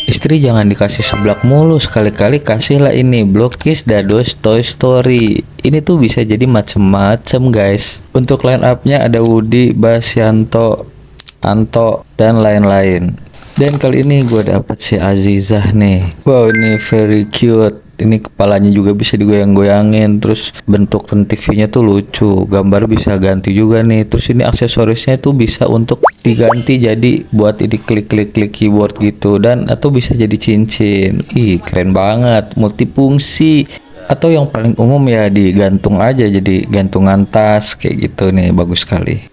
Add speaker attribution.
Speaker 1: Istri jangan dikasih seblak mulu, sekali-kali kasihlah ini Blokis Dados Toy Story. Ini tuh bisa jadi macem-macem guys. Untuk line up-nya ada Woody, Basyanto, Anto, dan lain-lain. Dan kali ini gue dapet si Azizah nih. Wow, ini very cute. Ini kepalanya juga bisa digoyang-goyangin. Terus bentuk TV-nya tuh lucu. Gambar bisa ganti juga nih. Terus ini aksesorisnya tuh bisa untuk diganti jadi buat ini klik-klik-klik keyboard gitu. Dan atau bisa jadi cincin. Ih, keren banget. Multifungsi. Atau yang paling umum ya digantung aja jadi gantungan tas kayak gitu nih. Bagus sekali.